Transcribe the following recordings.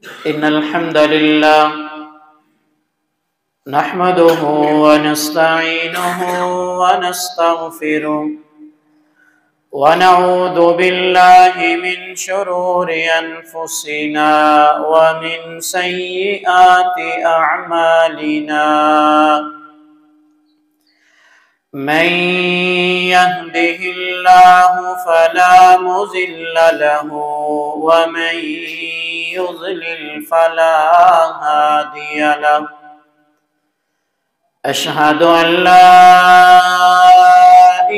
इन्नल हम्दुलिल्लाह नहमदुहु व नस्तईनुहु व नस्तगफिरुह व नऊदु बिल्लाहि मिन शुरूरि अनफुसिना व मिन सय्यिआति अअमालिना। मन यहदिहिल्लाहु फला मुज़िल्ल लहु व मन युज़लिल फला हादिय लहु। अशहदु अल्ला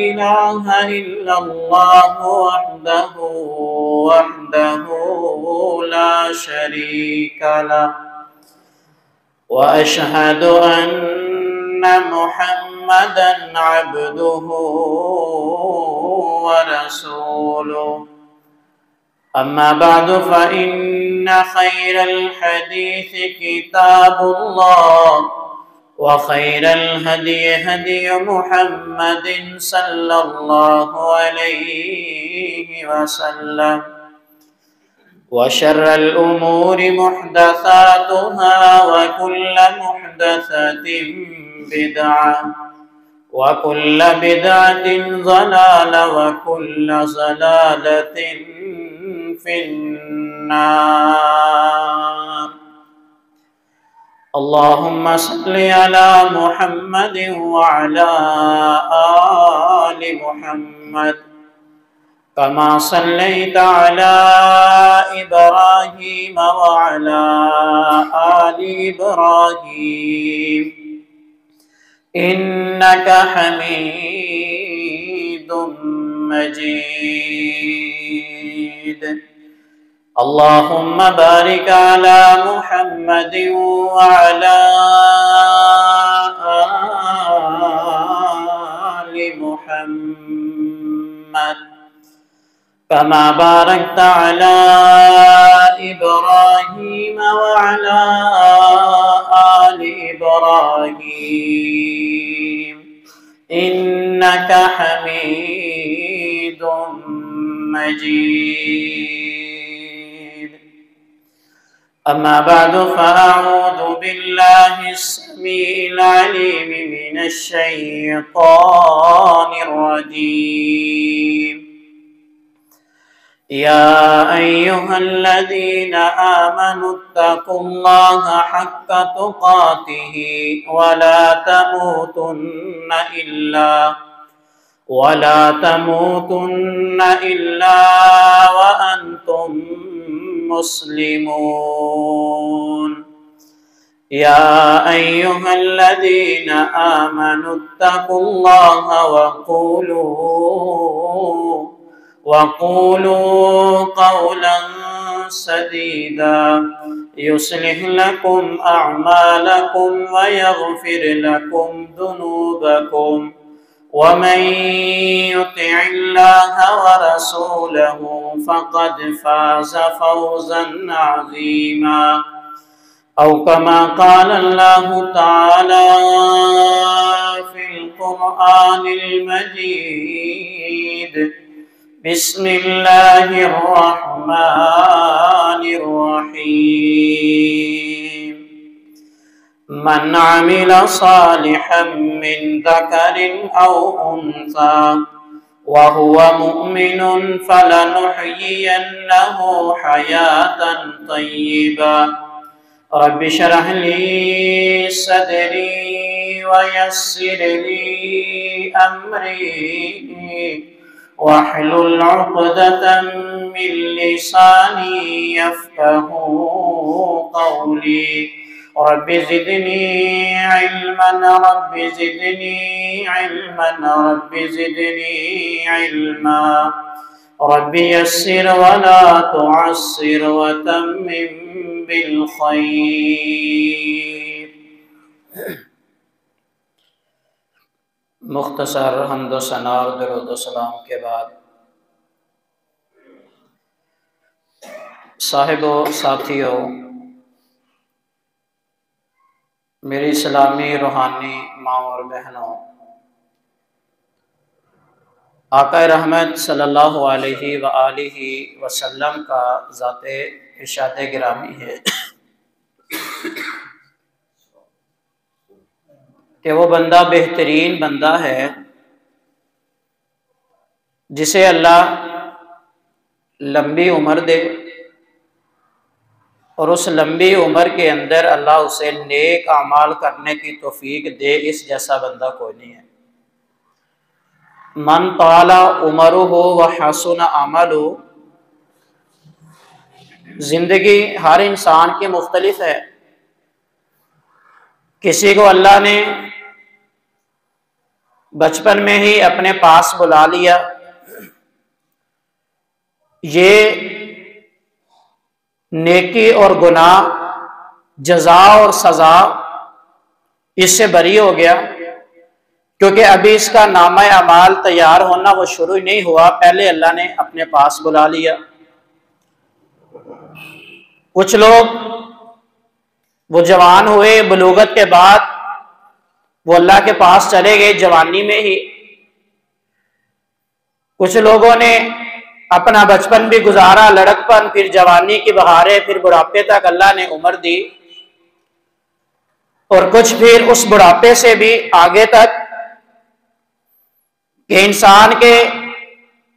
इलाहा इल्लल्लाहु वहदहु ला शरीका लहु व अशहदु अन्ना मुहम्मदन अब्दुहु व रसूलुहु। अम्मा बअदु फ़इन्न खैरल हदीस किताबुल्लाह व खैरल हदी हदी मुहम्मदिन सल्लल्लाहु अलैहि वसल्लम व शर्रल उमूरि मुहदसातुहा व कुल्लु मुहदसतिन बिदअह व कुल्लु बिदअतिन ज़लालह व कुल्लु ज़लालतिन फिन्नार। अल्लाहुम्मा सल्लि अला मुहम्मद व अला आलि मुहम्मद कमा सल्लैता अला इब्राहीम व अला आलि इब्राहीम इन्नका हमीदुम मजीद। अल्लाहुम्मा बारिक अला मुहम्मद व अला आलि मुहम्मद कमा बारकता अला इब्राहीम व अला आलि इब्राहीम इन्नका हमीदुम मजीद। अम्मा बअदु फ़अऊज़ु बिल्लाहि अस्समीइल अलीम मिनश शैतानिर रजीम। या अय्युहल्लज़ीना आमनुत्तक़ुल्लाहा हक्का तुक़ातिही वला तमूतुन्न इल्ला व अंतुम मुस्लिमून। या अय्युहल्लज़ीना आमनुत्तक़ुल्लाहा वक़ूलू क़ौलन सदीदा युस्लिह लकुम अअमालकुम व यग़फिर लकुम ज़ुनूबकुम वमन युतिइल्लाह व रसूलहु फ़क़द फ़ाज़ फ़ौज़न अज़ीमा। औ कमा क़ाल अल्लाहु तआला फ़िल क़ुरआनिल मजीद। बिस्मिल्लाहिर रहमानिर रहीम। मन अमिल सालिहन मिन ज़करिन औ उन्सा व हुवा मुमिनुन फलनुहयियन्नहु हयातन तय्यिबा। रब्बि इश्रह ली सदरी व यस्सिर ली अमरी वहलुल उक़दतम मिन लिसानी यफ़क़हू क़ौली। Rabbi ज़िदनी इल्मन rabbi ज़िदनी इल्मन rabbi ज़िदनी इल्मा। रब्बि यस्सिर वला तुअस्सिर व तम्मिम बिल खैर। मुख्तसर हम्द व सना और दरूद व सलाम के बाद साहिबो साथियों, मेरी इस्लामी रूहानी माँ और बहनों, आका रहमत सल्लल्लाहु अलैहि व आलिहि वसल्लम का ज़ाते इरशाद गिरामी है कि वो बंदा बेहतरीन बंदा है जिसे अल्लाह लंबी उम्र दे और उस लंबी उम्र के अंदर अल्लाह उसे नेक अमाल करने की तौफीक दे। इस जैसा बंदा कोई नहीं है। मन ताला उमरुहु व हसुन अमलु। जिंदगी हर इंसान की मुख्तलिफ है। किसी को अल्लाह ने बचपन में ही अपने पास बुला लिया, ये नेकी और गुनाह, जज़ा और सज़ा इससे बरी हो गया, क्योंकि अभी इसका नामा अमाल तैयार होना वो शुरू ही नहीं हुआ, पहले अल्लाह ने अपने पास बुला लिया। कुछ लोग वो जवान हुए, बलूगत के बाद वो अल्लाह के पास चले गए जवानी में ही। कुछ लोगों ने अपना बचपन भी गुजारा, लड़कपन, फिर जवानी की बहारें, फिर बुढ़ापे तक अल्लाह ने उम्र दी, और कुछ फिर उस बुढ़ापे से भी आगे तक कि इंसान के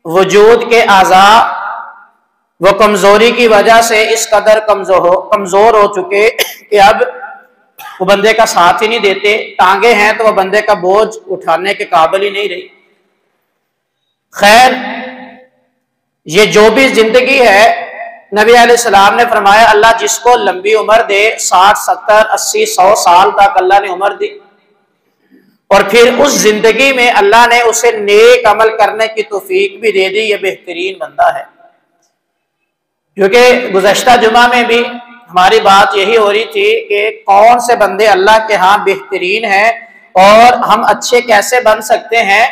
वजूद के आज़ा वो कमजोरी की वजह से इस कदर कमजोर हो चुके कि अब वो बंदे का साथ ही नहीं देते। टांगे हैं तो वह बंदे का बोझ उठाने के काबिल ही नहीं रही। खैर, ये जो भी जिंदगी है, नबी अलैहिस्सलाम ने फरमाया अल्लाह जिसको लंबी उम्र दे, 60, 70, 80, 100 साल तक अल्लाह ने उम्र दी, और फिर उस जिंदगी में अल्लाह ने उसे नेक अमल करने की तौफीक भी दे दी, ये बेहतरीन बंदा है। क्योंकि गुज़श्ता जुमा में भी हमारी बात यही हो रही थी कि कौन से बंदे अल्लाह के यहाँ बेहतरीन हैं और हम अच्छे कैसे बन सकते हैं,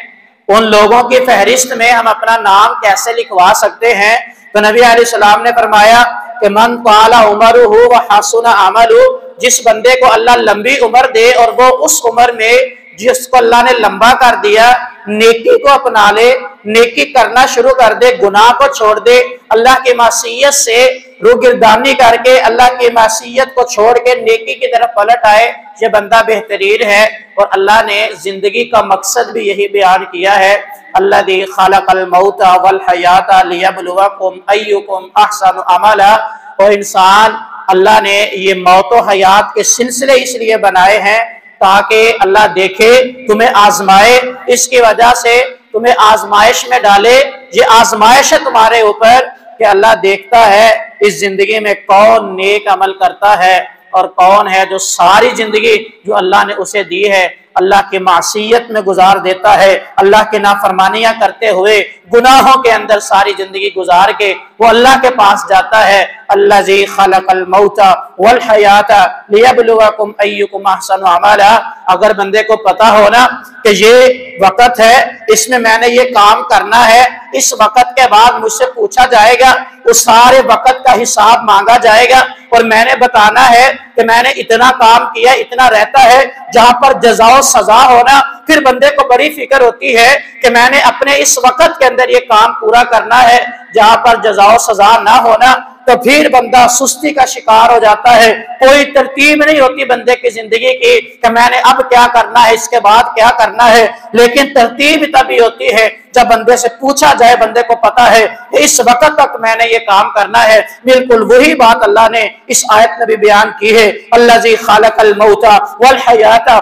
उन लोगों की फहरिस्त में हम अपना नाम कैसे लिखवा सकते हैं। तो नबी अलैहिस्सलाम ने फरमाया कि मन ताला उमरुहु व हसुन अमलु, जिस बंदे को अल्लाह लंबी उम्र दे और वो उस उम्र में जिसको अल्लाह ने लंबा कर दिया, नेकी को अपना ले, नेकी करना शुरू कर दे, गुनाह को छोड़ दे, अल्लाह की मासियत से रूगिरदानी करके अल्लाह की मासियत को छोड़ के नेकी की तरफ पलट आए, ये बंदा बेहतरीन है। और अल्लाह ने जिंदगी का मकसद भी यही बयान किया है, अल्लज़ी खलक़ल मौता वल हयाता लियब्लुवकुम अय्युकुम अहसनु अमला। और इंसान अल्लाह ने ये मौत व हयात के सिलसिले इसलिए बनाए हैं ताकि अल्लाह देखे, तुम्हें आजमाए, इसकी वजह से तुम्हें आजमाइश में डाले। ये आजमाइश है तुम्हारे ऊपर कि अल्लाह देखता है इस जिंदगी में कौन नेक अमल करता है और कौन है जो सारी जिंदगी जो अल्लाह ने उसे दी है अल्लाह की मासियत में गुजार देता है, अल्लाह की नाफरमानियां करते हुए गुनाहों के अंदर सारी जिंदगी गुजार के वो अल्लाह के पास जाता है। अल्लज़ी खलक़ल मौता वल हयाता लियब्लुवकुम अय्युकुम अहसनु अमला। अगर बंदे को पता हो ना कि ये वक़्त है, इसमें मैंने ये काम करना है, इस वक़्त के बाद मुझसे पूछा जाएगा, उस सारे वक़्त का हिसाब मांगा जाएगा, और मैंने बताना है कि मैंने इतना काम किया, इतना रहता है जहां पर जज़ा और सजा होना, फिर बंदे को बड़ी फिक्र होती है कि मैंने अपने इस वक़्त के अंदर ये काम पूरा करना है जहां पर जज़ा और सजा ना होना। तो फिर बंदा सुस्ती का शिकार हो जाता है, कोई तरतीब नहीं होती बंदे की जिंदगी की कि मैंने अब क्या करना है, इसके बाद क्या करना है। लेकिन तरतीब तभी होती है जब बंदे से पूछा जाए, बंदे को पता है कि इस वक्त तक मैंने ये काम करना है। बिल्कुल वही बात अल्लाह ने इस आयत में भी बयान की है, अल्लज़ी खलक़ल मौता वल हयाता।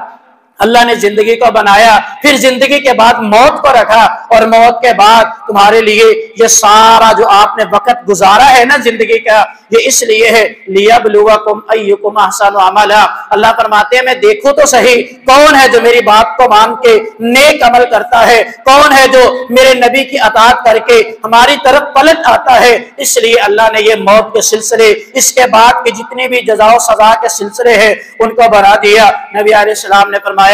अल्लाह ने जिंदगी को बनाया, फिर जिंदगी के बाद मौत को रखा, और मौत के बाद तुम्हारे लिए ये सारा जो आपने वक्त गुजारा है ना जिंदगी का, ये इसलिए है लियब्लुवकुम अय्युकुम अहसनु अमला। अल्लाह फरमाते हैं मैं देखूं तो सही कौन है जो मेरी बात को मान के नेक अमल करता है, कौन है जो मेरे नबी की अताअत करके हमारी तरफ पलट आता है। इसलिए अल्लाह ने ये मौत के सिलसिले, इसके बाद के जितनी भी जज़ा सजा के सिलसिले हैं उनको बढ़ा दिया। नबी अलैहिस्सलाम ने फरमाया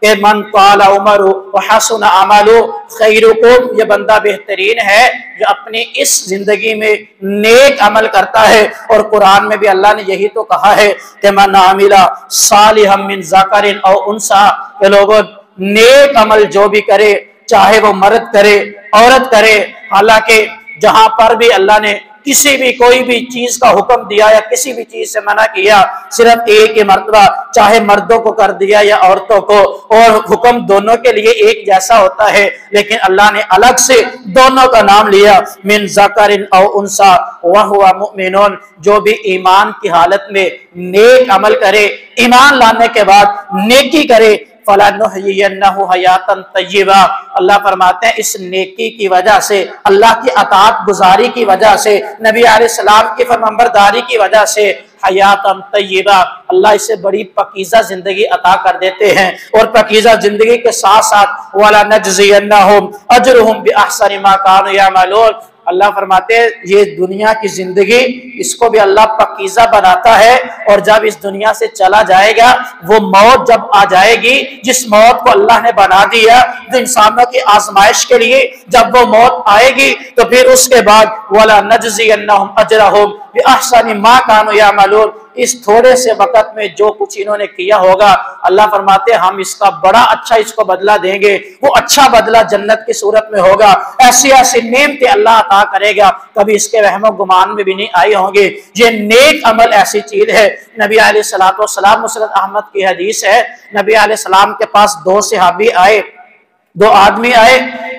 कि मन ताला उमरु व हसुन अमलु खैरुकुम, ये बंदा बेहतरीन है जो अपनी इस जिंदगी में नेक अमल करता है। और कुरान में भी अल्लाह ने यही तो कहा है कि मन आमिला सालिहम मिन ज़करिन औ उन्सा, के लोगों नेक अमल जो भी करे, चाहे वो मर्द करे औरत करे। हालांकि जहां पर भी अल्लाह ने किसी भी कोई भी चीज का हुक्म दिया या किसी भी चीज से मना किया, सिर्फ एक ही मर्तबा, चाहे मर्दों को कर दिया या औरतों को, और हुक्म दोनों के लिए एक जैसा होता है। लेकिन अल्लाह ने अलग से दोनों का नाम लिया, मिन ज़करिन औ उन्सा व हुवा मुमिनुन, जो भी ईमान की हालत में नेक अमल करे, ईमान लाने के बाद नेकी करे, फलानुहयियन्नहु हयातन तय्यिबा, अल्लाह फरमाते हैं इस नेकी की वजह से, अल्लाह की अताअत गुजारी की वजह से, नबी अलैहिस्सलाम की फरमाबरदारी की वजह से, हयातन तय्यिबा, अल्लाह इसे बड़ी पकीज़ा जिंदगी अता कर देते हैं। और पकीज़ा जिंदगी के साथ साथ वला नजज़ियन्नहुम अजरहुम बिअहसनि मा कानू यअमलून, अल्लाह फरमाते हैं ये दुनिया की जिंदगी, इसको भी अल्लाह पकीज़ा बनाता है। और जब इस दुनिया से चला जाएगा, वो मौत जब आ जाएगी, जिस मौत को अल्लाह ने बना दिया जो इंसानों की आजमाइश के लिए, जब वो मौत आएगी तो फिर उसके बाद वला नजज़ियन्नहुम अजरहुम बिअहसनि मा कानू यअमलून, इस थोड़े से वक़्त में जो कुछ इन्होंने किया होगा, अल्लाह फरमाते हैं हम इसका बड़ा अच्छा इसको बदला देंगे। वो अच्छा बदला जन्नत की सूरत में होगा, ऐसी ऐसी नेमतें अल्लाह अता करेगा, कभी इसके रहमो गुमान में भी नहीं आई होंगे। ये नेक अमल ऐसी चीज है। नबी अलैहिस्सलातु वस्सलाम, मुस्नद अहमद की हदीस है, नबी अलैहिस्सलाम के पास दो सहाबी आए, दो आदमी आए,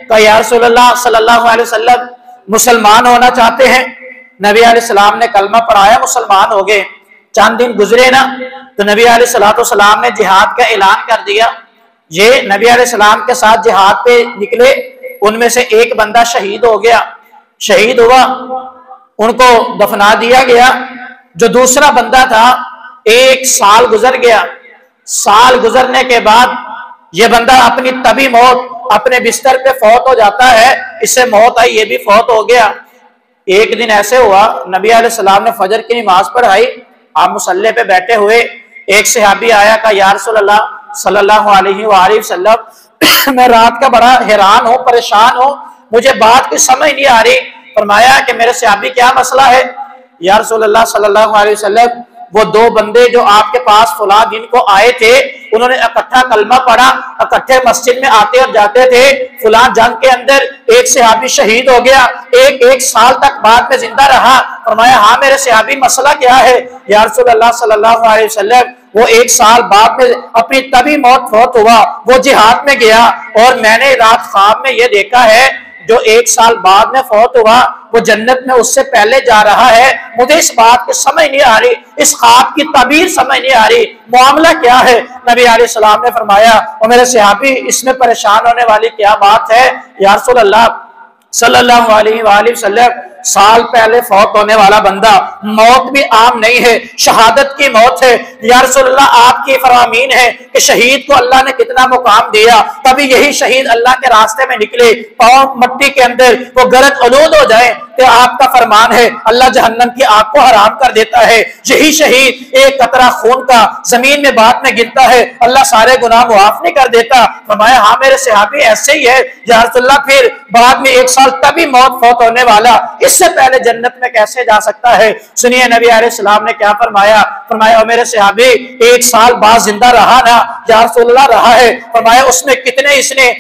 कहा या रसूलल्लाह सल्लल्लाहु अलैहि वसल्लम मुसलमान होना चाहते हैं। नबी अलैहिस्सलाम ने कलमा पढ़ाया, मुसलमान हो गए। चंद दिन गुजरे ना तो नबी अलैहिस्सलाम ने जिहाद का ऐलान कर दिया। ये नबी अलैहिस्सलाम के साथ जिहाद पे निकले, उनमें से एक बंदा शहीद हो गया, शहीद हुआ, उनको दफना दिया गया। जो दूसरा बंदा था, एक साल गुजर गया, साल गुजरने के बाद ये बंदा अपनी तभी मौत, अपने बिस्तर पे फौत हो जाता है, इससे मौत आई, ये भी फौत हो गया। एक दिन ऐसे हुआ, नबी अलैहिस्सलाम ने फजर की नमाज पढ़ाई, आप मुसल्ले पे बैठे हुए, एक सहाबी आया, का या रसूलल्लाह सल्लल्लाहु अलैहि वसल्लम मैं रात का बड़ा हैरान हूँ, परेशान हूँ, मुझे बात की समझ नहीं आ रही। फरमाया कि मेरे सहाबी क्या मसला है? या रसूलल्लाह सल्लल्लाहु अलैहि वसल्लम वो दो बंदे जो आपके पास फुला दिन को आए थे, उन्होंने इकट्ठा कलमा पढ़ा, इकट्ठे मस्जिद में आते और जाते थे, फुलान जंग के अंदर एक सहाबी शहीद हो गया, एक साल तक बाद में जिंदा रहा। फरमाया हाँ मेरे सहाबी, मसला क्या है? या रसूलल्लाह सल्लल्लाहु अलैहि वसल्लम वो एक साल बाद में अपनी तभी मौत फौत हुआ, वो जिहाद में गया, और मैंने रात ख्वाब में ये देखा है जो एक साल बाद में फौत हुआ वो जन्नत में उससे पहले जा रहा है। मुझे इस बात की समझ नहीं आ रही, इस ख्वाब की ताबीर समझ नहीं आ रही, मामला क्या है? नबी अलैहिस्सलाम ने फरमाया, और मेरे सहाबी इसमें परेशान होने वाली क्या बात है? या रसूलल्लाह सल्लल्लाहु अलैहि वसल्लम साल पहले फौत होने वाला बंदा, मौत भी आम नहीं है, शहादत की मौत है। या रसूलल्लाह आपकी फरमामीन है कि शहीद को अल्लाह ने कितना मुकाम दिया, तभी यही शहीद अल्लाह के रास्ते में निकले, पांव मट्टी के अंदर वो गरक आलूद हो जाए, तो आपका फरमान है अल्लाह जहन्नम की आग को हराम कर देता है। यही शहीद एक कतरा खून का जमीन में बाद में गिरता है, अल्लाह सारे गुनाह मुआफ नहीं कर देता। फरमाया हाँ मेरे सहाबी ऐसे ही है। या रसूलल्लाह फिर बाद में एक साल तभी मौत फौत होने वाला, इससे पहले जन्नत में कैसे जा सकता है? सुनिए नबी अलैहिस्सलाम ने क्या फरमाया। फरमाया मेरे सहाबी एक साल बाद जिंदा रहा ना? या रसूलल्लाह रहा है। फरमाया उसमें कितने इसने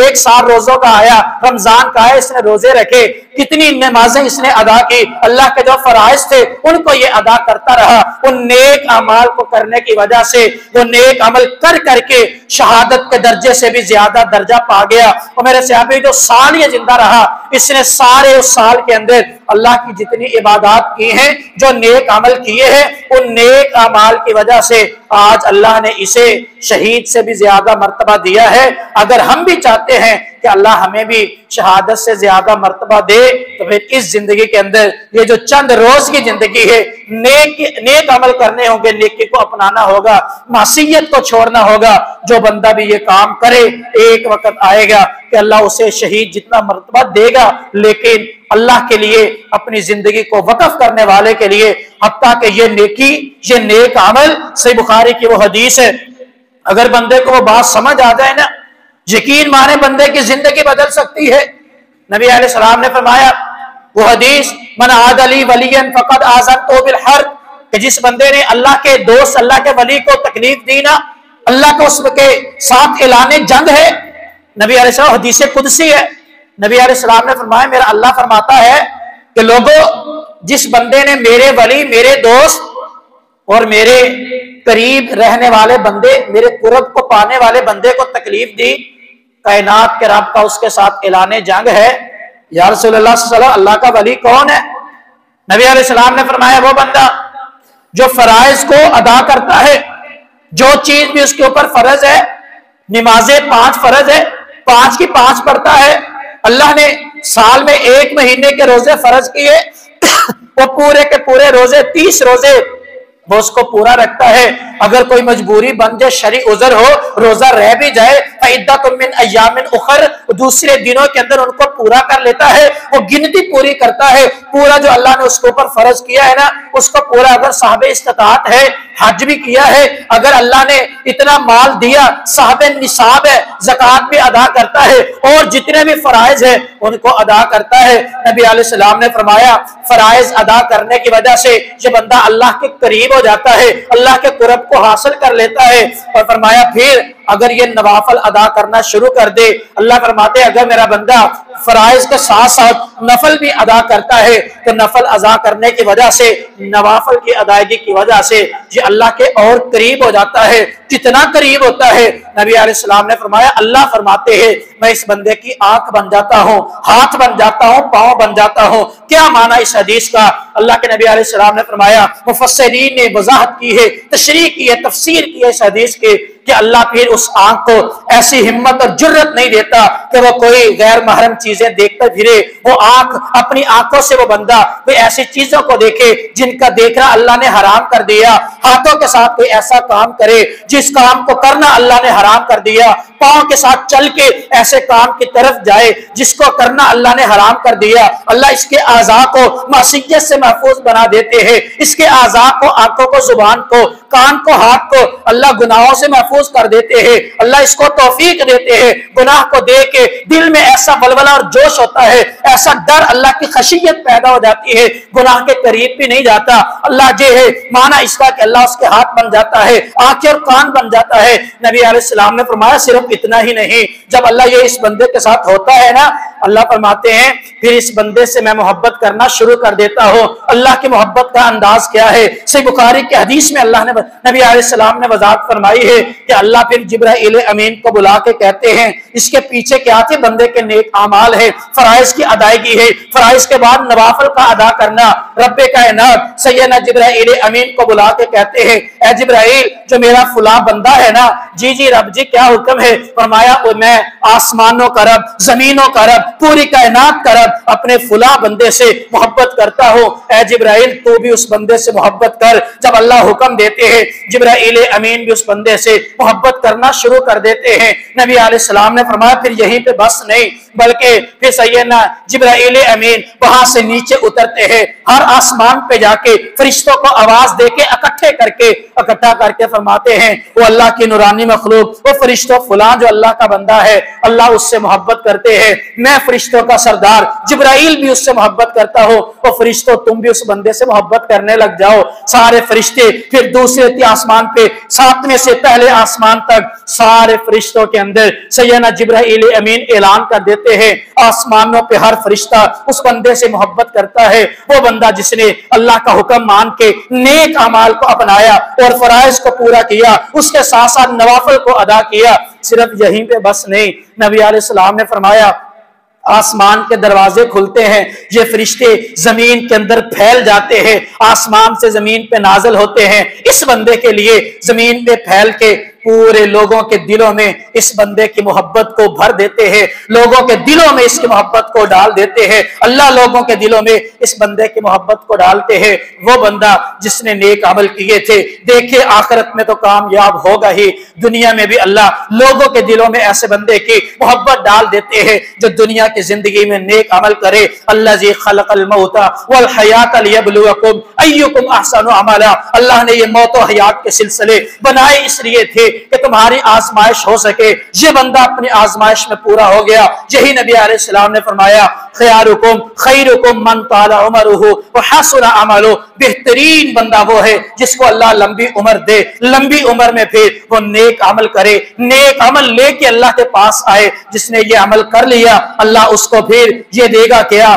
एक साल रोजों का आया, रमजान का है, इसने रोजे रखे, कितनी नमाजें इसने अदा की, अल्लाह के जो फराइज थे उनको ये अदा करता रहा। उन नेक अमाल को करने की वजह से वो नेक अमल कर करके शहादत के दर्जे से भी ज्यादा दर्जा पा गया। और मेरे सहाबी जो साल ये जिंदा रहा, इसने सारे उस साल के अंदर अल्लाह की जितनी इबादत की हैं, जो नेक अमल किए हैं, उन नेक अमाल की वजह से आज अल्लाह ने इसे शहीद से भी ज्यादा मर्तबा दिया है। अगर हम भी चाहते हैं कि अल्लाह हमें भी शहादत से ज्यादा मर्तबा दे, तो फिर इस जिंदगी के अंदर ये जो चंद रोज की जिंदगी है, नेक अमल करने होंगे, नेकी को अपनाना होगा, मासियत को छोड़ना होगा। जो बंदा भी ये काम करे, एक वक्त आएगा कि अल्लाह उसे शहीद जितना मर्तबा देगा, लेकिन अल्लाह के लिए अपनी जिंदगी को वक्फ करने वाले के लिए, हत्ता कि ये नेकी, ये नेक अमल, सही बुखारी की वो हदीस है, अगर बंदे को वो बात समझ आ जाए ना, यकीन माने बंदे की जिंदगी बदल सकती है। नबी अलैहिस्सलाम ने फरमाया वो हदीस, मन आद अली वलियन फकद आज़नतु बिल हर्ब, कि जिस बंदे ने अल्लाह के दोस्त, अल्लाह के वली को तकलीफ दी ना, अल्लाह को उसके साथ ऐलान जंग है, नबी अलैहिस्सलाम, हदीस कुदसी है, नबी अलैहिस्सलाम ने फरमाया, मेरा अल्लाह फरमाता है कि लोगों, जिस बंदे ने मेरे वली, मेरे दोस्त और मेरे करीब रहने वाले बंदे, मेरे कुर्ब को पाने वाले बंदे को तकलीफ दी, कायनात के रब का उसके साथ ऐलाने जंग है। या रसूलल्लाह सल्लल्लाहु अलैहि वसल्लम, अल्लाह का वली कौन है? नबी अलैहिस्सलाम ने फरमाया, वो बंदा जो फराइज को अदा करता है, जो चीज भी उसके ऊपर फर्ज है, नमाजें 5 फर्ज है, 5 की 5 पढ़ता है, अल्लाह ने साल में 1 महीने के रोजे फर्ज किए, वो पूरे के पूरे रोजे 30 रोजे वो उसको पूरा रखता है। अगर कोई मजबूरी बन जाए, शरी उजर हो, रोजा रह भी जाए, फइद्दतुम मिन अय्यामिन उखर, दूसरे दिनों के अंदर उनको पूरा कर लेता है, वो गिनती पूरी करता है, पूरा जो अल्लाह ने उसके ऊपर फर्ज किया है ना, उसको पूरा। अगर साहब इस्तात है, हज भी किया है, अगर अल्लाह ने इतना माल दिया, साहब निसाब है, ज़कात भी अदा करता है, और जितने भी फराइज है उनको अदा करता है। नबी अलैहिस्सलाम ने फरमाया, फराइज अदा करने की वजह से ये बंदा अल्लाह के करीब हो जाता है, अल्लाह के कुर्ब को हासिल कर लेता है। और फरमाया फिर अगर ये नवाफल अदा करना शुरू कर दे, अल्लाह फरमाते अगर मेरा बंदा फराइज के साथ साथ नफल भी अदा करता है, तो नफल अदा करने की वजह से, नवाफल की अदायगी की वजह से ये अल्लाह के और करीब हो जाता है। कितना करीब होता है? नबी अलैहिस्सलाम ने फरमाया, अल्लाह फरमाते हैं मैं इस बंदे की आंख बन जाता हूँ, हाथ बन जाता हूँ, पांव बन जाता हूँ। क्या माना इस हदीस का? अल्लाह के नबी अलैहिस्सलाम ने फरमाया, मुफस्सिरीन ने वजाहत की है, तशरीह की है, तफसीर की है इस हदीस के, कि अल्लाह फिर उस आंख को ऐसी हिम्मत और जुर्रत नहीं देता कि वो कोई गैर महरम चीजें देखते फिरे। वो आंख, अपनी आंखों से वो बंदा कोई ऐसी चीजों को देखे जिनका देखना अल्लाह ने हराम कर दिया, हाथों के साथ कोई ऐसा काम करे जिस काम को करना अल्लाह ने हराम कर दिया, पांव के साथ चल के ऐसे काम की तरफ जाए जिसको करना अल्लाह ने हराम कर दिया। अल्लाह इसके आज़ा को मासियत से महफूज बना देते हैं, इसके आज़ा को, आंखों को, जुबान को, कान को, हाथ को अल्लाह गुनाहों से महफूज कर देते हैं। अल्लाह इसको तौफीक देते हैं। गुनाह को देख के दिल में ऐसा बलबला और जोश होता है, ऐसा डर, अल्लाह की खशियत पैदा हो जाती है, गुनाह के करीब भी नहीं जाता। अल्लाह जे है माना इसका कि अल्लाह उसके हाथ बन जाता है, आंखें और कान बन जाता है। नबी अलैहिस्सलाम ने फरमाया सिर्फ इतना ही नहीं, जब अल्लाह ये इस बंदे के साथ होता है ना, अल्लाह फरमाते हैं फिर इस बंदे से मैं मोहब्बत करना शुरू कर देता हूँ। अल्लाह की मोहब्बत का अंदाज क्या है? सही बुखारी के हदीस में अल्लाह ने, नबी अलैहिस्सलाम ने वजाहत फरमाई है कि अल्लाह फिर जिब्राइल अमीन को बुला के कहते हैं, इसके पीछे क्या थे? बंदे के नेक आमाल है, फराइज की अदायगी है, फराइज के बाद नवाफल का अदा करना। रब्बे कायनात सैयदना जिब्राइल अमीन को बुला के कहते हैं, ए जिब्राइल, जो मेरा फुला बंदा है ना, जी जी रब जी क्या हुक्म है? फरमाया मैं आसमानों का रब, जमीनों का रब, पूरी कायनात का रब, अपने फुला बंदे से मोहब्बत करता हूँ। ए जिब्राइल, तू भी उस बंदे से मोहब्बत कर। जब अल्लाह हुक्म देते हैं, जिब्राइल अमीन भी उस बंदे से मोहब्बत करना शुरू कर देते हैं। नबी अलैहिस्सलाम ने फरमाया फिर यहीं पे बस नहीं, बल्कि फिर सैयदना जिब्राइल अमीन वहां से नीचे उतरते हैं, हर आसमान पे जाके फरिश्तों को आवाज देके इकट्ठा करके फरमाते हैं, वो अल्लाह की नूरानी मखलूक, वो फरिश्तों फुला जो अल्लाह का बंदा है, अल्लाह उससे मोहब्बत करते हैं। मैं फरिश्तों का सरदार जिब्राइल भी उससे मोहब्बत करता हूँ, वो फरिश्तों तुम भी उस बंदे से मोहब्बत करने लग जाओ। सारे फरिश्ते फिर दूसरे आसमान पे, 7वें से पहले आसमान तक सारे फरिश्तों के अंदर सैयदना जिब्राइल अमीन ऐलान कर देते हैं, आसमानों पे हर फरिश्ता उस बंदे से मोहब्बत करता है। वो बंदा जिसने अल्लाह का हुक्म मान के नेक अमाल को अपनाया और फराइज को पूरा किया, उसके साथ साथ नवाफिल को अदा किया। सिर्फ यहीं पे बस नहीं, नबी अलैहिस्सलाम ने फरमाया आसमान के दरवाजे खुलते हैं, ये फरिश्ते जमीन के अंदर फैल जाते हैं, आसमान से जमीन पे नाज़िल होते हैं, इस बंदे के लिए जमीन पे फैल के पूरे लोगों के दिलों में इस बंदे की मोहब्बत को भर देते हैं, लोगों के दिलों में इसकी मोहब्बत को डाल देते हैं। अल्लाह लोगों के दिलों में इस बंदे की मोहब्बत को डालते हैं। वो बंदा जिसने नेक अमल किए थे, देखिए आखिरत में तो कामयाब होगा ही, दुनिया में भी अल्लाह लोगों के दिलों में ऐसे बंदे की मोहब्बत डाल देते हैं जो दुनिया की जिंदगी में नेक अमल करे। अल्लाज़ी खलक़ल मौता वल हयात लियब्लुवकुम अय्युकुम अहसनु अमला, अल्लाह ने ये मौत और हयात के सिलसिले बनाए इसलिए थे कि तुम्हारी आजमाइश हो सके। ये बंदा अपनी आजमाइश में पूरा हो गया। यही नबी अलैहिस्सलाम ने फरमाया खयारुकुम खैरुकुम मन ताला उमरुहु व हसुन अमलु, बेहतरीन बंदा वो है जिसको अल्लाह लंबी उम्र दे, लंबी उम्र में फिर वो नेक अमल करे, नेक अमल लेके अल्लाह के पास आए। जिसने ये अमल कर लिया अल्लाह उसको फिर ये देगा क्या,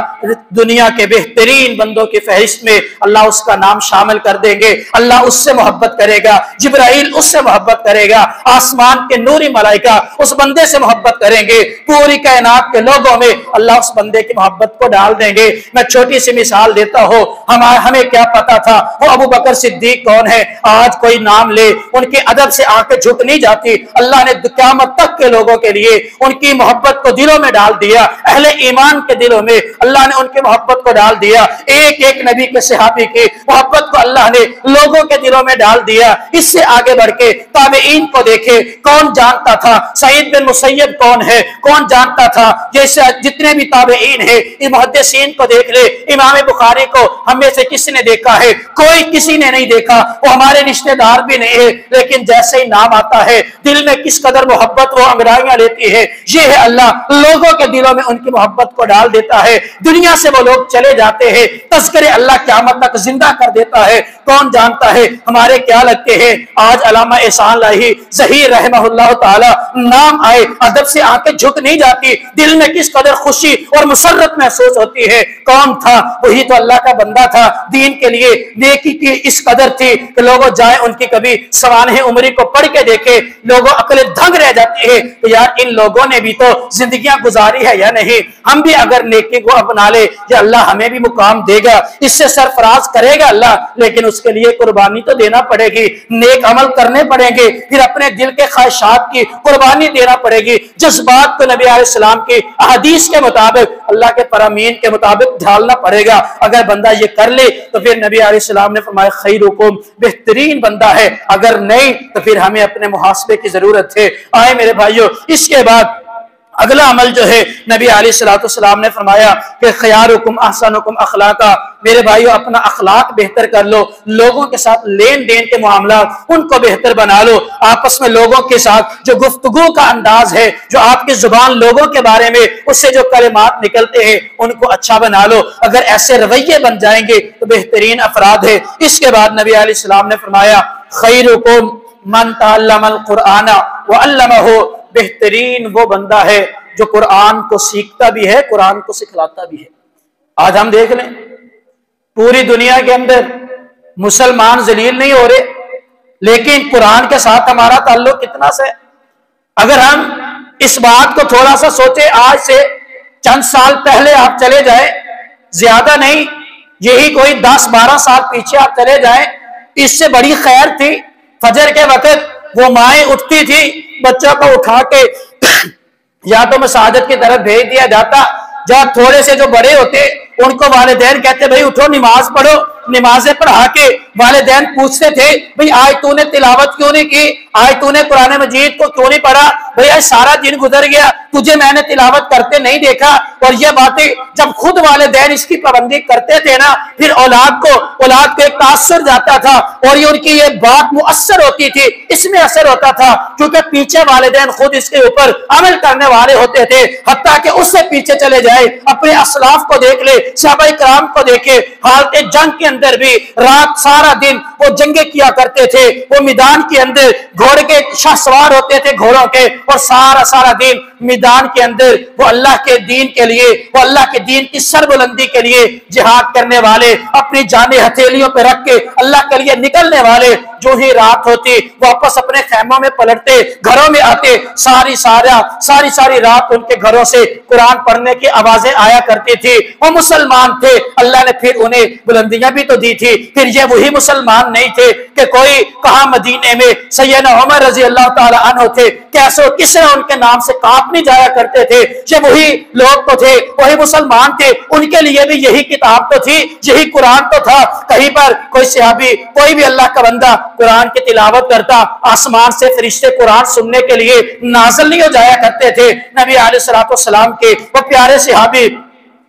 दुनिया के बेहतरीन बंदों की फहरिस्त में अल्लाह उसका नाम शामिल कर देंगे। अल्लाह उससे मोहब्बत करेगा, जिब्राइल उससे मोहब्बत करेगा, आसमान के नूरी मलाइका उस बंदे से मोहब्बत करेंगे, पूरी कायनात के लोगों में अल्लाह उस बंदे की मोहब्बत को डाल देंगे। मैं छोटी सी मिसाल देता हूँ, हमें क्या पता था वो अबू बकर सिद्दीक कौन है। आज कोई नाम ले उनके अदब से आंखें झुक नहीं जाती। अल्लाह ने क़यामत तक के लोगों के लिए उनकी मोहब्बत को दिलों में डाल दिया, अहले ईमान के दिलों में अल्लाह ने उनकी मोहब्बत को डाल दिया। एक एक नबी के सहाबी की मोहब्बत को अल्लाह ने लोगों के दिलों में डाल दिया। इससे आगे बढ़ के ताबईन को देखे, कौन जानता था सईद बिन मुसय्यब कौन है, कौन जानता था। जैसे जितने भी ताबईन है, मुहद्दिसीन को देख ले, इमाम बुखारी को हम में से किसी ने देखा है? कोई किसी ने नहीं देखा, वो हमारे रिश्तेदार भी नहीं है, लेकिन जैसे ही नाम आता है दिल में किस कदर मोहब्बत वो अंगड़ाइयां लेती है। ये है अल्लाह लोगों के दिलों में उनकी मोहब्बत को डाल देता है। दुनिया से वो लोग चले जाते हैं, तज़किरे अल्लाह क़यामत तक जिंदा कर देता है। कौन जानता है हमारे क्या लगते हैं। आज अल्लामा एहसान लाही ज़हीर रहमहुल्लाह ताला नाम आए अदब से आंखें झुक नहीं जाती, दिल में किस कदर खुशी और मुसर्रत महसूस होती है। कौन था? वही तो अल्लाह का बंदा था। दीन के लिए नेकी की इस कदर थी कि लोगों जाए उनकी कभी सवानह उम्री को पढ़ के देखे, लोगों अकल दंग रह जाती है कि यार इन लोगों ने भी तो जिंदगियां गुजारी है या नहीं। हम भी अगर नेकी को अपना ले या अल्लाह हमें भी मुकाम देगा, इससे सरफराज करेगा अल्लाह, लेकिन उसके लिए कुर्बानी तो देना पड़ेगी, नेक अमल करने पड़ेंगे, फिर अपने दिल के ख्वाहिशात की कुर्बानी देना पड़ेगी। जज्बात को नबी अलैहिस्सलाम की हदीस के मुताबिक अल्लाह के फरामीन के मुताबिक ढालना पड़ेगा। अगर बंदा ये कर ले तो फिर नबी अलैहिस्सलाम ने फरमाया खैरुकुम, बेहतरीन बंदा है। अगर नहीं तो फिर हमें अपने मुहासबे की जरूरत है। आए मेरे भाइयों, इसके बाद अगला अमल जो है नबी अलैहिस्सलाम ने फरमाया कि खयारुकुम अहसनुकुम अखलाका, मेरे भाइयों अपना अखलाक बेहतर कर लो, लोगों के साथ लेन देन के मामला उनको बेहतर बना लो, आपस में लोगों के साथ जो गुफ्तगू का अंदाज है, जो आपकी जुबान लोगों के बारे में उससे जो कलिमात निकलते हैं उनको अच्छा बना लो। अगर ऐसे रवैये बन जाएंगे तो बेहतरीन अफराद है। इसके बाद नबी अलैहिस्सलाम ने फरमाया खैरुकुम मन तअल्लमल कुरआन व अल्लमहु, बेहतरीन वो बंदा है जो कुरान को सीखता भी है, कुरान को सिखलाता भी है। आज हम देख लें पूरी दुनिया के अंदर मुसलमान जलील नहीं हो रहे, लेकिन कुरान के साथ हमारा ताल्लुक कितना से। अगर हम इस बात को थोड़ा सा सोचे, आज से चंद साल पहले आप चले जाए, ज्यादा नहीं, यही कोई 10-12 साल पीछे आप चले जाए, इससे बड़ी खैर थी। फजर के वक्त वो माएँ उठती थी, बच्चों को उठा के या तो मसाजिद की तरफ भेज दिया जाता, जब थोड़े से जो बड़े होते उनको वालिदैन कहते भाई उठो नमाज पढ़ो, नमाजें पढ़ा के वालिदैन पूछते थे भाई आज तूने तिलावत क्यों नहीं की, आज तूने कुरान मजीद को क्यों नहीं पढ़ा, भाई आज सारा दिन गुजर गया, तुझे मैंने तिलावत करते नहीं देखा। और ये बातें जब खुद वालिदैन इसकी पाबंदी करते थे ना, फिर औलाद को एक तासुर जाता था और ये उनकी ये बात मुअस्सर होती थी। इसमें असर होता था क्योंकि पीछे वालिदैन खुद इसके ऊपर अमल करने वाले होते थे, हत्ता कि उससे पीछे चले जाए, अपने असलाफ को देख ले, सहाबा इकराम को देखे, हालत जंग के अंदर भी रात सारा दिन वो जंगे किया करते थे। वो मैदान के अंदर घोड़े के शाहसवार होते थे घोड़ों के, और सारा दिन मैदान के अंदर वो अल्लाह के दीन के लिए, वो अल्लाह के दीन की सरबुलंदी के लिए जिहाद करने वाले, अपनी जाने हथेलियों पे रख के अल्लाह के लिए निकलने वाले। जो ही रात होती वापस अपने खैमों में पलटते, घरों में आते, सारी रात उनके घरों से कुरान पढ़ने की आवाजें आया करती थी। वो मुसलमान थे, अल्लाह ने फिर उन्हें बुलंदियां भी तो दी थी। फिर ये वही मुसलमान नहीं थे कि कोई कहा मदीने में सैयदना उमर रजी अल्लाह ताला अन्हु थे, कैसे किसने उनके नाम से कांप नहीं जाया करते थे। ये वही लोग तो थे, वही मुसलमान थे, उनके लिए भी यही किताब तो थी, यही कुरान तो था। कहीं पर कोई सहाबी, कोई भी अल्लाह का बंदा कुरान की तिलावत करता, आसमान से फरिश्ते कुरान सुनने के लिए नाज़िल नहीं हो जाया करते थे। नबी अलैहिस्सलाम के वो प्यारे सहाबी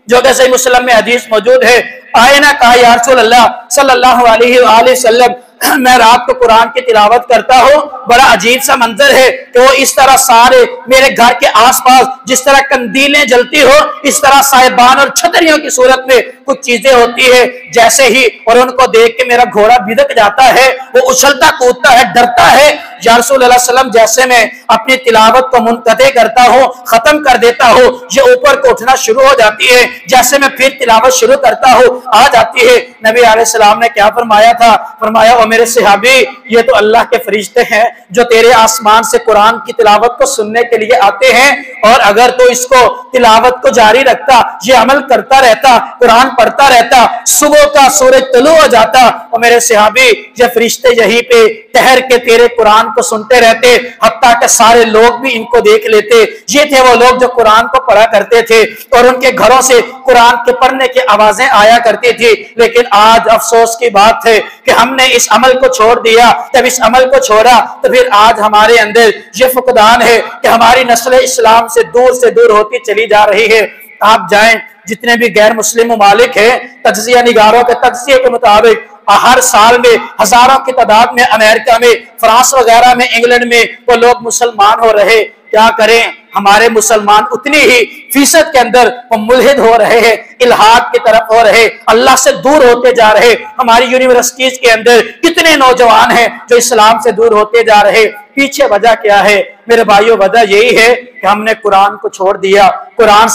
जो कि सही मुस्लिम में हदीस मौजूद है, आए ना कहा या रसूल अल्लाह सल्लल्लाहु अलैहि वसल्लम मैं रात को कुरान की तिलावत करता हूँ, बड़ा अजीब सा मंजर है कि वो इस तरह सारे मेरे घर के आसपास जिस तरह कंदीलें जलती हो, इस तरह साहिबान और छतरियों की सूरत में कुछ चीजें होती है जैसे ही, और उनको देख के मेरा घोड़ा बिदक जाता है, वो उछलता कूदता है, डरता है। या रसूल अल्लाह सल्लम, जैसे मैं अपनी तिलावत को मुनक़ते करता हूँ, खत्म कर देता हूँ, ये ऊपर को उठना शुरू हो जाती है, जैसे मैं फिर तिलावत शुरू करता हूँ आ जाती है। नबी अलैहिस्सलाम ने क्या फरमाया था? फरमाया, ओ मेरे सहाबी, ये तो अल्लाह के फरिश्ते हैं जो तेरे आसमान से कुरान की तिलावत को सुनने के लिए आते हैं, और अगर तो इसको तिलावत को जारी रखता, ये अमल करता रहता, कुरान पढ़ता रहता, सुबह का सूरज तुलू हो जाता, और मेरे सहाबी ये फरिश्ते यहीं पे ठहर के तेरे कुरान को सुनते रहते, हत्ता के सारे लोग भी इनको देख लेते। ये थे वो लोग जो कुरान को पढ़ा करते थे और उनके घरों से कुरान के पढ़ने की आवाजें आया करती थी। लेकिन आज अफसोस की बात है कि हमने इस अमल को छोड़ दिया। जब इस अमल को छोड़ा तो फिर आज हमारे अंदर ये फुकदान है कि हमारी नस्ल इस्लाम से दूर होती चली जा रही है। आप जाएं, जितने भी गैर मुस्लिम ममालिक हैं, तज्जिया निगारों के तज्जिए के मुताबिक हर साल में हजारों की तादाद में अमेरिका में, फ्रांस वगैरह में, इंग्लैंड में वो लोग मुसलमान हो रहे। क्या करें, हमारे मुसलमान उतनी ही फीसद के अंदर वो मुल्हिद हो रहे हैं, इल्हाद की तरफ हो रहे, अल्लाह से दूर होते जा रहे। हमारी यूनिवर्सिटीज के अंदर कितने नौजवान हैं जो इस्लाम से दूर होते जा रहे। पीछे वजह क्या है मेरे भाइयों? वजह यही है कि हमने कुरान को छोड़ दिया, कुरान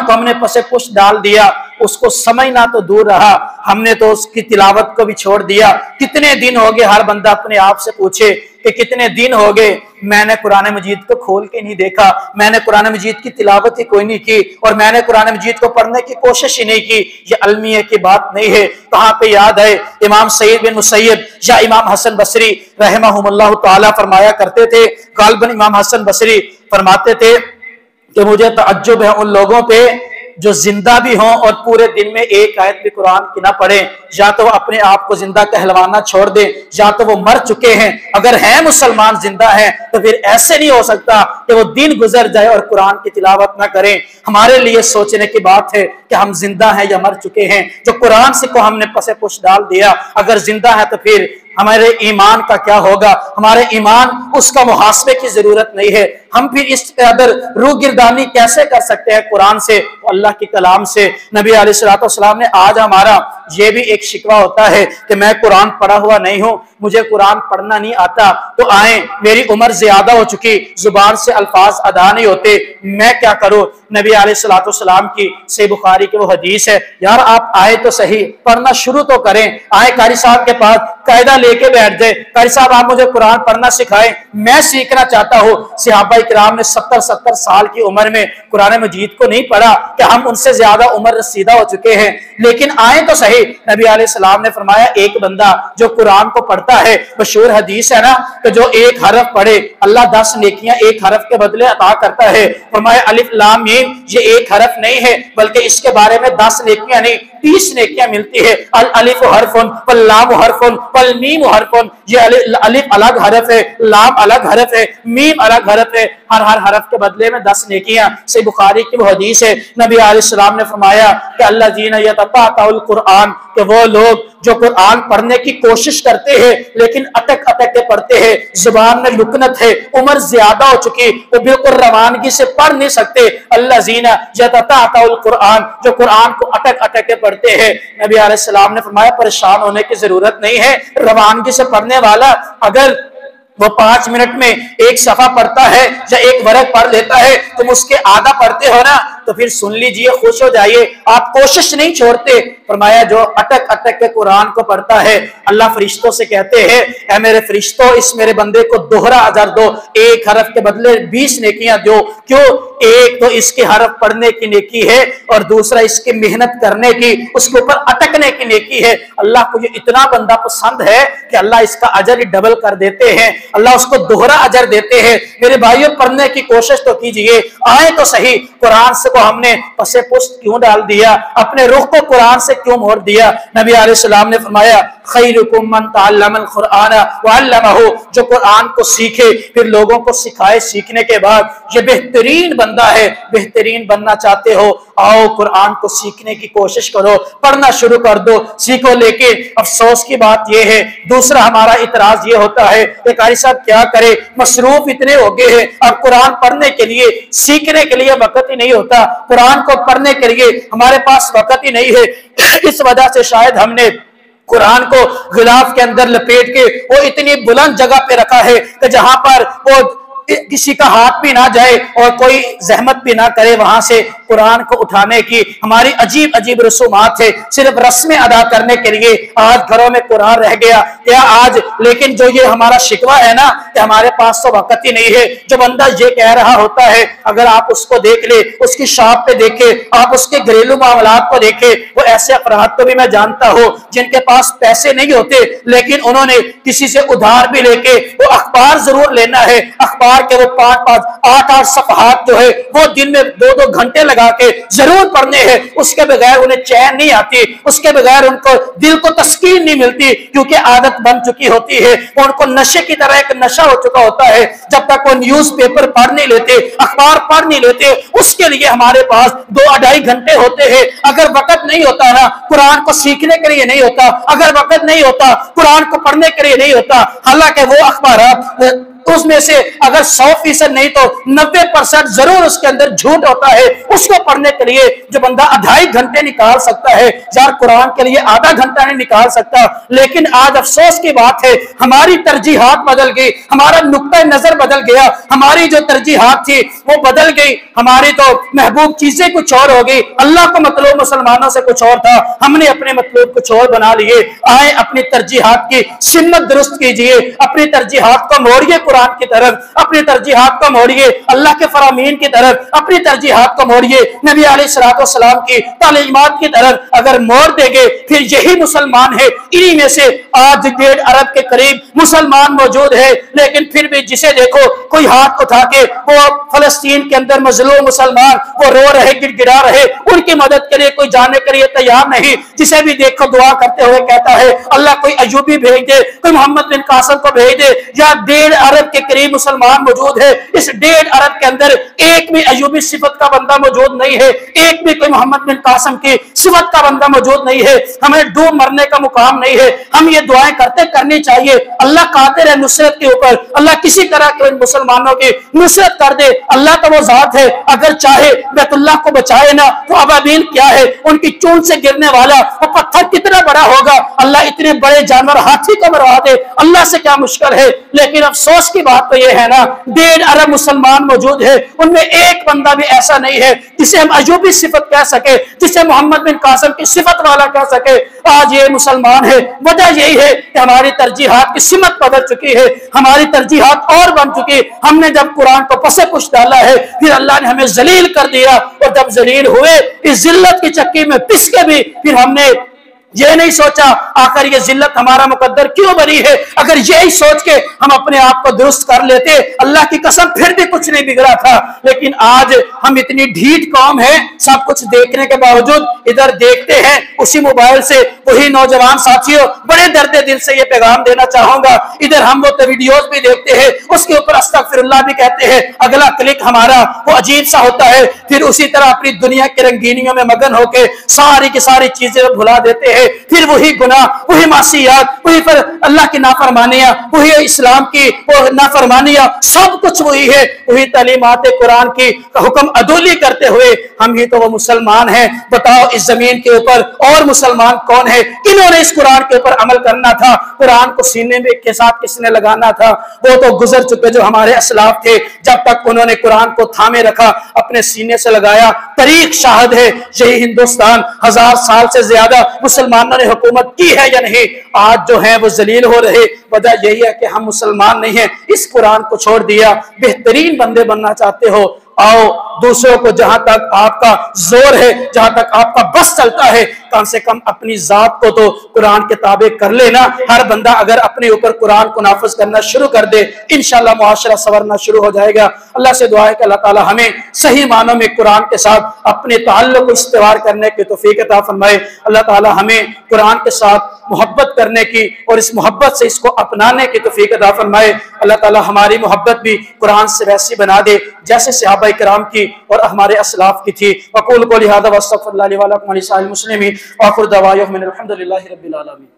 को हमने पसे पुश डाल दिया, उसको समझना तो दूर रहा, हमने तो उसकी तिलावत को भी छोड़ दिया। कितने दिन हो गए, हर बंदा अपने आप से पूछे कि कितने दिन हो गए मैंने कुरान मजीद को खोल के नहीं देखा, मैंने कुरान मजीद की तिलावत ही कोई नहीं की, और मैंने कुरान मजीद को पढ़ने की कोशिश ही नहीं की। ये अलमिया की बात नहीं है। कहाँ पे याद है, इमाम सईद बिन मुसैयब या इमाम हसन बसरी रहमहुमुल्लाह ताला फरमाया करते थे, गालिबन इमाम हसन बसरी फरमाते थे कि मुझे तअज्जुब है उन लोगों पे जो जिंदा भी हों और पूरे दिन में एक आयत भी कुरान की ना पढ़े। या तो वो अपने आप को जिंदा कहलवाना छोड़ दे, या तो वो मर चुके हैं। अगर हैं मुसलमान जिंदा हैं तो फिर ऐसे नहीं हो सकता कि वो दिन गुजर जाए और कुरान की तिलावत ना करें। हमारे लिए सोचने की बात है कि हम जिंदा हैं या मर चुके हैं। जो कुरान से को हमने पसे पुश डाल दिया, अगर जिंदा है तो फिर हमारे ईमान का क्या होगा? हमारे ईमान, उसका मुहासबे की जरूरत नहीं है। हम फिर इस कदर रूगिरदानी कैसे कर सकते हैं कुरान से, अल्लाह के कलाम से? नबी अलैहिस्सलाम ने, आज हमारा ये भी एक शिकवा होता है कि मैं कुरान पढ़ा हुआ नहीं हूँ, मुझे कुरान पढ़ना नहीं आता, तो आए, मेरी उम्र ज्यादा हो चुकी, जुबान से अल्फाज अदा नहीं होते, मैं क्या करूँ? नबी अलैहिस्सलाम की सही बुखारी की वो हदीस है, यार आप आए तो सही, पढ़ना शुरू तो करें। आए कारी साहब के पास, कायदा लेके बैठ जाए, कारी साहब आप मुझे कुरान पढ़ना सिखाएं, मैं सीखना चाहता हूँ। सहाबा इकराम ने 70-70 साल की उम्र में कुरान मजीद को नहीं पढ़ा कि हम उनसे ज्यादा उम्र रसीदा हो चुके हैं, लेकिन आए तो सही। नबी अलैहिस्सलाम ने फरमाया, एक बंदा जो कुरान को पढ़ता है, मशहूर हदीस है ना, कि जो एक हरफ पढ़े अल्लाह 10 नेकियां एक हरफ के बदले अता करता है। फरमाया, अलिफ लाम मीम, ये एक हरफ नहीं है, बल्कि इसके बारे में 10 नेकियां नहीं 30 नेकियां मिलती है। अल अलिफ हरफुन वल लाम हरफुन वल मीम हरफुन, ये अलिफ अलग हरफ है, लाम अलग हरफ है, मीम अलग हरफ है, हर हरफ के बदले में 10 नेकियां। सही बुखारी की वो हदीस है। नबी अलैहिस्सलाम ने फरमाया कि अल्लाज़ीना यतताअल कुरान, कि वो लोग जो कुरान पढ़ने की कोशिश करते हैं लेकिन अटक के पढ़ते हैं, जुबान में लुकनत है, उम्र ज्यादा हो चुकी, वो बिल्कुल रवानगी से पढ़ नहीं सकते। अल्लाज़ीना यतताअल कुरान, जो कुरान को अटक के पढ़ते हैं। नबी अलैहिस्सलाम ने फरमाया, परेशान होने की जरूरत नहीं है। रवानगी से पढ़ने वाला अगर वो 5 मिनट में एक सफा पढ़ता है या एक वर्ग पढ़ लेता है, तुम उसके आधा पढ़ते हो ना, तो फिर सुन लीजिए, खुश हो जाइए, आप कोशिश नहीं छोड़ते। फरमाया, जो अटक के कुरान को पढ़ता है, अल्लाह फरिश्तों से कहते हैं, ऐ मेरे फरिश्तों, इस मेरे बंदे को दोहरा अजर दो, एक हरफ के बदले 20 नेकियां दो। क्यों? एक तो इसके हरफ पढ़ने की नेकी है और दूसरा इसकी मेहनत करने की, उसके ऊपर अटकने की नेकी है। अल्लाह को ये इतना बंदा पसंद है कि अल्लाह इसका अजर ही डबल कर देते हैं, अल्लाह उसको दोहरा अजर देते हैं। मेरे भाइयों, पढ़ने की कोशिश तो कीजिए, आए तो सही। कुरान से को हमने पसे पुष्ट क्यों डाल दिया? अपने रुख को कुरान से क्यों मोड़ दिया? नबी अलैहिस्सलाम ने फरमाया, खैरुकुम मन तअल्लमल कुरआन व अल्लमहु, जो कुरान को सीखे फिर लोगों को सिखाए, सीखने के बाद ये बेहतरीन बंदा है। बेहतरीन बनना चाहते हो, आओ कुरान को सीखने की कोशिश करो, पढ़ना शुरू कर दो, सीखो। लेकिन अफसोस की बात यह है, दूसरा हमारा इतराज ये होता है कि कारी साहब क्या करे, मसरूफ इतने हो गए हैं, अब कुरान पढ़ने के लिए, सीखने के लिए वक्त ही नहीं होता, कुरान को पढ़ने के लिए हमारे पास वक्त ही नहीं है। इस वजह से शायद हमने कुरान को गिलाफ के अंदर लपेट के वो इतनी बुलंद जगह पे रखा है कि जहां पर वो किसी का हाथ भी ना जाए और कोई जहमत भी ना करे वहां से कुरान को उठाने की। हमारी अजीब अजीब रसूमात है, सिर्फ रस्में अदा करने के लिए आज घरों में कुरान रह गया क्या आज। लेकिन जो ये हमारा शिकवा है ना कि हमारे पास तो वक्त ही नहीं है, जो बंदा ये कह रहा होता है, अगर आप उसको देख ले, उसकी शॉप पे देखे, आप उसके घरेलू मामलात को देखे, वो ऐसे अफराद को भी मैं जानता हूं जिनके पास पैसे नहीं होते, लेकिन उन्होंने किसी से उधार भी लेके वो अखबार जरूर लेना है, अखबार के वो 5-5, 8-8 सफहात जो है वो दिन में 2-2 घंटे लगा के जरूर पढ़ने हैं। उसके बगैर उन्हें चैन नहीं आती, उसके बगैर उनको दिल को तस्कीन नहीं मिलती, क्योंकि आदत बन चुकी होती है, उनको नशे की तरह एक नशा हो चुका होता है। जब तक वो न्यूज पेपर पढ़ नहीं लेते, अखबार पढ़ नहीं लेते, उसके लिए हमारे पास 2-2.5 घंटे होते हैं। अगर वक्त नहीं होता ना कुरान को सीखने के लिए नहीं होता, अगर वक्त नहीं होता कुरान को पढ़ने के लिए नहीं होता, हालांकि वो अखबार उसमें से अगर 100% नहीं तो 90% जरूर उसके अंदर झूठ होता है। उसको पढ़ने के लिए जो बंदा 2.5 घंटे निकाल सकता है, यार कुरान के लिए आधा घंटा नहीं निकाल सकता। लेकिन आज अफसोस की बात है, हमारी तरजीहात बदल गई, हमारा नुक्ता नजर बदल गया, हमारी जो तरजीहात थी वो बदल गई, हमारी तो महबूब चीजें कुछ और हो गई, अल्लाह को मतलब मुसलमानों से कुछ और था, हमने अपने मतलब कुछ और बना लिए। आए अपनी तरजीहात की सिमत दुरुस्त कीजिए, अपनी तरजीहात को मोड़िए कुरान की तरफ, अपनी तरजीहात को मोड़िए अल्लाह के फरामीन की तरफ, अपनी तरजीहात को मोड़िए नबी अलैहिस्सलाम की तालीमात की तरफ। अगर मोड़ देंगे फिर यही मुसलमान है। इन्हीं में से आज 1.5 अरब के करीब मुसलमान मौजूद है, लेकिन फिर भी जिसे देखो कोई हाथ उठा के वो फलस्तीन के अंदर मजलूम मुसलमान वो रो रहे, गिड़गिड़ा रहे, उनकी मदद के लिए कोई जाने के लिए तैयार नहीं। जिसे भी देखो दुआ करते हुए कहता है अल्लाह कोई अयूबी भेज दे, कोई मोहम्मद बिन कासिम को भेज दे। या 1.5 अरब के करीब मुसलमान मौजूद है, इस 1.5 अरब के अंदर एक भी अयूबी सिफत का बंदा मौजूद नहीं है, एक भी कोई मोहम्मद बिन कासिम की सिफत का बंदा मौजूद नहीं है। हमें डूब मरने का मुकाम नहीं है, हम ये दुआएं करनी चाहिए। अल्लाह कादिर है नुसरत के ऊपर, अल्लाह किसी तरह के मुसलमानों की नुसरत कर दे। अल्लाह तो वो जात है, अगर चाहे बैतुल्लाह को बचाए ना तो अबाबील क्या है, उनकी चूंट से गिरने वाला वो पत्थर कितना बड़ा होगा। अल्लाह इतने बड़े जानवर हाथी को मरवा दे, अल्लाह से क्या मुश्किल है। लेकिन अफसोस की बात तो ये है ना 1.5 अरब मुसलमान मौजूद है, उनमें एक बंदा भी ऐसा नहीं है जिसे हम अयूबी सिफत कह सके, जिसे मोहम्मद बिन कासिम की सिफत वाला कह सके। आज ये मुसलमान है, वजह यही है कि हमारी तरजीहात की सिमत बदल चुकी है, हमारी तरजीहात और बन चुकी। हमने जब कुरान को पसे कुछ डाला है, फिर अल्लाह ने हमें जलील कर दिया, और जब जलील हुए इस जिल्लत की चक्की में पिस के भी फिर हमने ये नहीं सोचा आखिर ये जिल्लत हमारा मुकद्दर क्यों बनी है। अगर यही सोच के हम अपने आप को दुरुस्त कर लेते, अल्लाह की कसम फिर भी कुछ नहीं बिगड़ा था। लेकिन आज हम इतनी ढीठ कौम है, सब कुछ देखने के बावजूद इधर देखते हैं उसी मोबाइल से। वही नौजवान साथियों, बड़े दर्द दिल से ये पैगाम देना चाहूंगा, इधर हम वो वीडियोस भी देखते हैं, उसके ऊपर अस्तगफिरुल्लाह भी कहते हैं, अगला क्लिक हमारा वो अजीब सा होता है, फिर उसी तरह अपनी दुनिया की रंगीनियों में मगन होकर सारी की सारी चीजें भुला देते हैं। फिर वही गुनाह, वही मासियात, वही पर अल्लाह की नाफरमानियां, वही इस्लाम की नाफरमानियां, सब कुछ वही है, वही तालीमात कुरान की हुक्म अदोली करते हुए हम ही तो वो मुसलमान हैं। बताओ इस जमीन के ऊपर और मुसलमान कौन है? इन्होंने इस कुरान के ऊपर अमल करना था, कुरान को सीने में के साथ किसने लगाना था? वो तो गुजर चुके जो हमारे असलाफ थे, जब तक उन्होंने कुरान को थामे रखा, अपने सीने से लगाया। तारीख शाहिद है, यही हिंदुस्तान 1000 साल से ज्यादा मुसलमानों ने हुकूमत की है या नहीं। आज जो है वो जलील हो रहे, वजह यही है कि हम मुसलमान नहीं हैं, इस कुरान को छोड़ दिया। बेहतरीन बंदे बनना चाहते हो, आओ दूसरों को जहां तक आपका जोर है, जहां तक आपका बस चलता है, कम से कम अपनी जात को तो कुरान के ताबे कर लेना। हर बंदा अगर अपने ऊपर कुरान को नाफिज करना शुरू कर दे, इंशाल्लाह मुआशरा संवरना शुरू हो जाएगा। अल्लाह से दुआ है कि अल्लाह ताला हमें सही मानों में कुरान के साथ अपने ताल्लुक को इस्तेवार करने की तौफीक अता फरमाए। अल्लाह ताला हमें कुरान के साथ मोहब्बत करने की और इस मोहब्बत से इसको अपनाने की तौफीक अता फरमाए। अल्लाह ताला हमारी मोहब्बत भी कुरान से वैसी बना दे जैसे सहाबा किराम की और हमारे असलाफ की थी। वक़ूलु क़ौली हाज़ा व अस्तग़फ़िरुल्लाह ली व लकुम व लिसाइरिल मुस्लिमीन व आखिरु दअवाहुम अनिल हम्दुलिल्लाहि रब्बिल आलमीन।